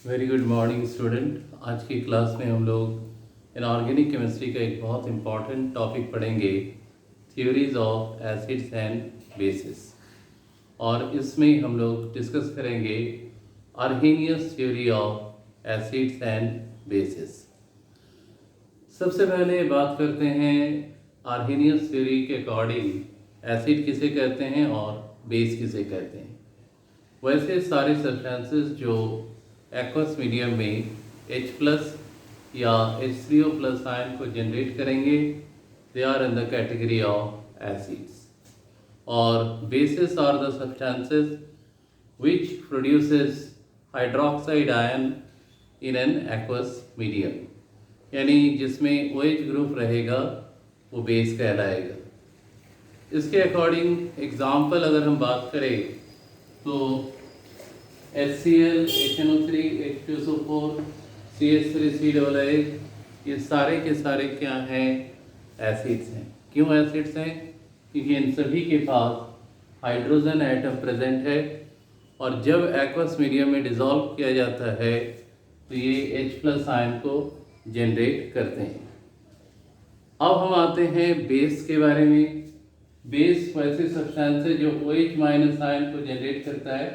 Very good morning student. आज की class में हम लोग इनऑर्गेनिक केमिस्ट्री का एक बहुत इम्पॉर्टेंट टॉपिक पढ़ेंगे, theories of acids and bases. और इसमें हम लोग डिस्कस करेंगे Arrhenius theory of acids and basis. सबसे पहले बात करते हैं आर्हेनियस थ्योरी के अकॉर्डिंग एसिड किसे कहते हैं और बेस किसे कहते हैं। वैसे सारे सब्सटेंसेस जो एक्वस मीडियम में H+ या H3O+ आयन को जनरेट करेंगे, they are in the category of acids. और bases are the substances which produces hydroxide ion in an aqueous medium, यानी जिसमें OH ग्रुप रहेगा वो बेस कहलाएगा। इसके अकॉर्डिंग एग्जाम्पल अगर हम बात करें तो HCl, HNO3, H2SO4, CH3COOH ये सारे के सारे क्या हैं? एसिड्स हैं। क्यों एसिड्स हैं? क्योंकि इन सभी के पास हाइड्रोजन एटम प्रेजेंट है और जब एक्वस मीडियम में डिसॉल्व किया जाता है तो ये H+ आयन को जनरेट करते हैं। अब हम आते हैं बेस के बारे में। बेस वैसे सब्सटेंस है जो OH- आयन को जनरेट करता है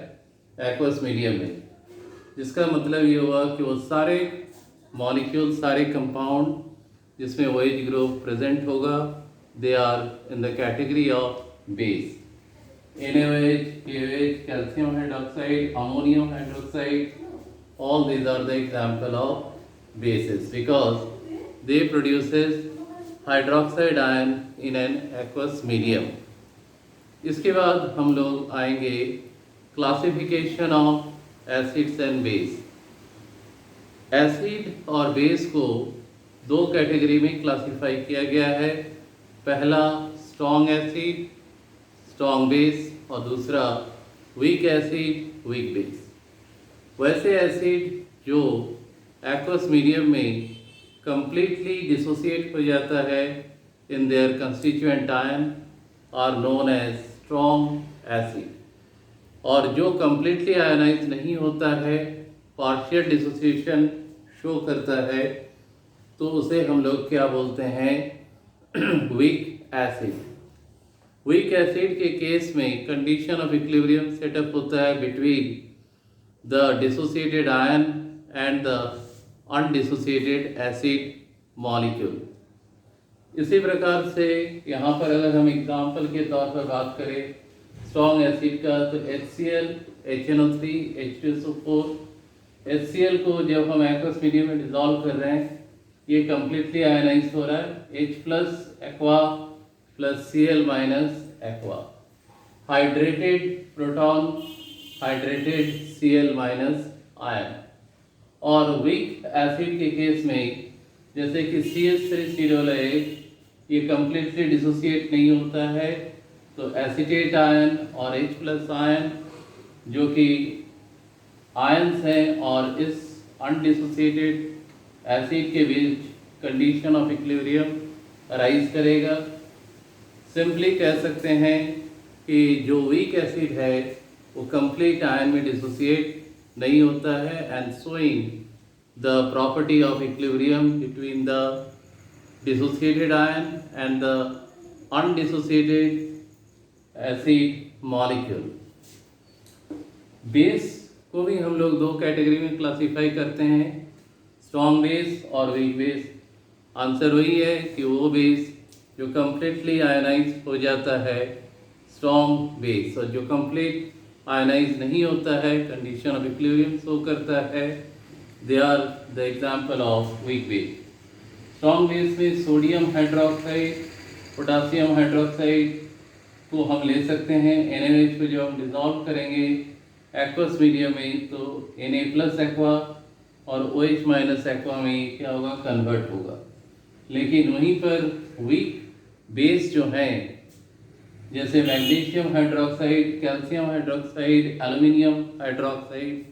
एक्वस मीडियम में, जिसका मतलब ये हुआ कि वो सारे मॉलिक्यूल, सारे कंपाउंड जिसमें OH ग्रुप प्रेजेंट होगा, they are in the category of base. NaOH, KOH, calcium hydroxide, ammonium hydroxide, all these are the example of bases because they produces hydroxide ion in an aqueous medium। इसके बाद हम लोग आएंगे classification of acids and base. Acid और base को दो category में classify किया गया है। पहला स्ट्रॉन्ग एसिड, स्ट्रॉन्ग बेस, और दूसरा वीक एसिड, वीक बेस। वैसे एसिड जो एक्वस मीडियम में completely डिसोसिएट हो जाता है in their constituent ion are known as strong acid, और जो completely आयनाइज नहीं होता है, पार्शियल डिसोसिएशन शो करता है, तो उसे हम लोग क्या बोलते हैं? Week acid. वीक एसिड के केस में कंडीशन ऑफ इक्विलिब्रियम सेटअप होता है between the dissociated ion and the undissociated acid molecule। इसी प्रकार से यहाँ पर अगर हम एग्जाम्पल के तौर पर बात करें स्ट्रॉन्ग एसिड का, तो HCl, HNO3, H2SO4। HCl को जब हम एक्वस मीडियम में डिसॉल्व कर रहे हैं, ये कम्प्लीटली आयनाइज हो रहा है, H+ aqua plus Cl minus aqua, hydrated proton, hydrated Cl minus ion. और वीक एसिड के केस में जैसे कि CH3COOH ये कम्प्लीटली डिसोसिएट नहीं होता है, तो एसिटेट आयन और H+ आयन जो कि आयन्स हैं और इस अनडिसोसिएटेड एसिड के बीच कंडीशन ऑफ इक्विलिब्रियम राइज करेगा। सिंपली कह सकते हैं कि जो वीक एसिड है वो कंप्लीट आयन में डिसोसिएट नहीं होता है, and showing the property of equilibrium between the dissociated ion and the undissociated acid molecule. Base को भी हम लोग दो कैटेगरी में क्लासिफाई करते हैं, स्ट्रॉन्ग बेस और वीक बेस। आंसर वही है कि वो बेस जो कम्प्लीटली आयनाइज हो जाता है, स्ट्रॉन्ग बेस, और जो कंप्लीट आयनाइज नहीं होता है, कंडीशन ऑफ इक्विलिब्रियम शो करता है, they are the example of weak base. Strong base में सोडियम हाइड्रोक्साइड, पोटासियम हाइड्रोक्साइड को हम ले सकते हैं। NaOH को जो हम डिसॉल्व करेंगे एक्वस मीडियम में, तो Na+ एक्वा और OH- एक्वा में क्या होगा? कन्वर्ट होगा। लेकिन वहीं पर वीक बेस जो हैं, जैसे magnesium hydroxide, calcium hydroxide, aluminium hydroxide,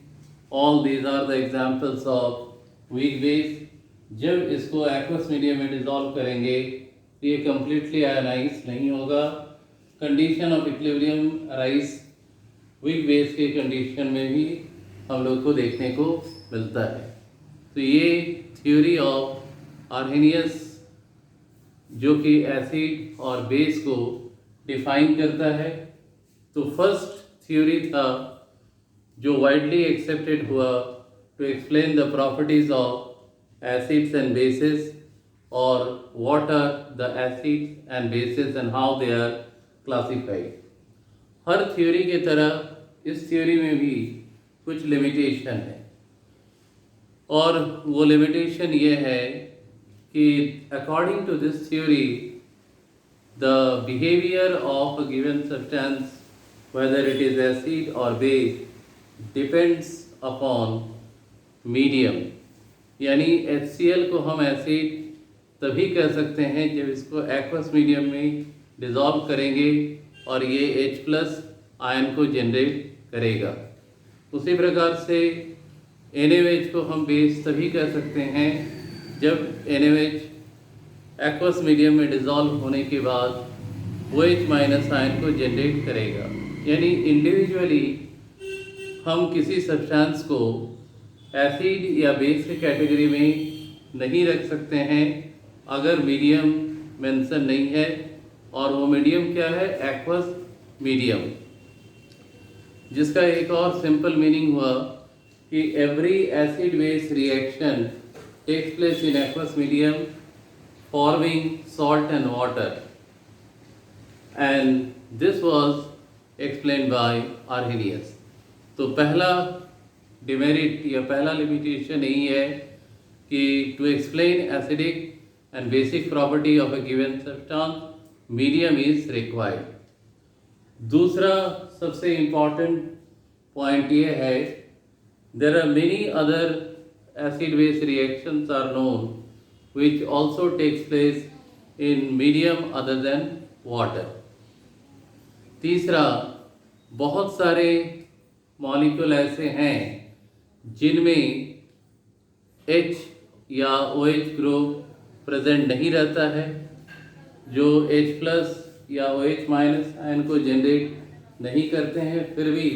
all these are the examples of weak base. जब इसको एक्वस मीडियम में डिसॉल्व करेंगे तो ये कम्प्लीटली आयनाइज नहीं होगा, condition of equilibrium rise weak base के कंडीशन में भी हम लोग को देखने को मिलता है। तो ये थ्योरी ऑफ आर्हेनियस जो कि एसिड और बेस को डिफाइन करता है। तो फर्स्ट थ्योरी था जो वाइडली एक्सेप्टेड हुआ to explain the properties of acids and bases और what are the acids and bases and how they are classified. हर थ्योरी की तरह इस थ्योरी में भी कुछ लिमिटेशन है, और वो लिमिटेशन ये है कि according to this theory the behaviour of a given substance whether it is acid और बेस डिपेंड्स अपॉन मीडियम। यानी HCl को हम एसिड तभी कह सकते हैं जब इसको एक्वस मीडियम में डिज़ोल्व करेंगे और ये H+ आयन को जनरेट करेगा। उसी प्रकार से NaOH को हम बेस तभी कह सकते हैं जब NaOH एक्वस मीडियम में डिज़ोल्व होने के बाद OH- आयन को जनरेट करेगा। यानी इंडिविजुअली हम किसी सब्सटेंस को एसिड या बेस की कैटेगरी में नहीं रख सकते हैं अगर मीडियम मेंशन नहीं है, और वो मीडियम क्या है? एक्वस मीडियम, जिसका एक और सिंपल मीनिंग हुआ कि every acid base reaction takes place in aqueous medium forming salt and water, and this was explained by Arrhenius. तो पहला डिमेरिट या पहला लिमिटेशन यही है कि to explain acidic and basic property of a given substance medium is required. दूसरा सबसे important point ये है, there are many other acid base reactions are known which also takes place in medium other than water। तीसरा, बहुत सारे molecule ऐसे हैं जिनमें H या OH ग्रुप प्रेजेंट नहीं रहता है, जो H+ या OH- आयन को जनरेट नहीं करते हैं, फिर भी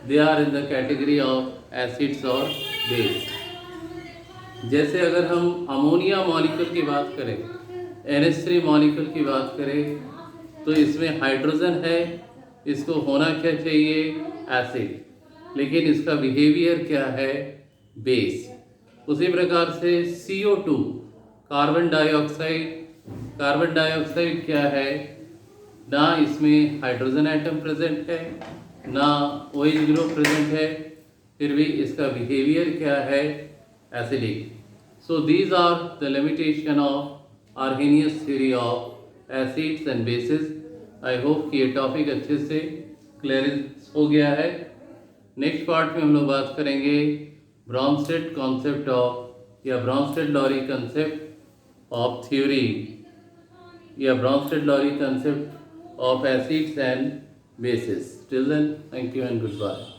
they are in the category of acids और बेस। जैसे अगर हम अमोनिया मॉलिक्यूल की बात करें, NH3 मॉलिक्यूल की बात करें, तो इसमें हाइड्रोजन है, इसको होना क्या चाहिए? एसिड, लेकिन इसका बिहेवियर क्या है? बेस। उसी प्रकार से CO2 कार्बन डाइऑक्साइड क्या है? ना इसमें हाइड्रोजन एटम प्रेजेंट है, ना OH ग्रुप प्रेजेंट है, फिर भी इसका बिहेवियर क्या है? Acidic. So these are the limitation of Arrhenius theory of acids and bases. I hope कि ये टॉपिक अच्छे से क्लियर हो गया है। नेक्स्ट पार्ट में हम लोग बात करेंगे ब्रॉन्स्टेड कॉन्सेप्ट ऑफ या ब्रॉन्स्टेड-लॉरी कंसेप्ट ऑफ थ्योरी या Brønsted-lorry concept of acids and bases. Till then, thank you and goodbye.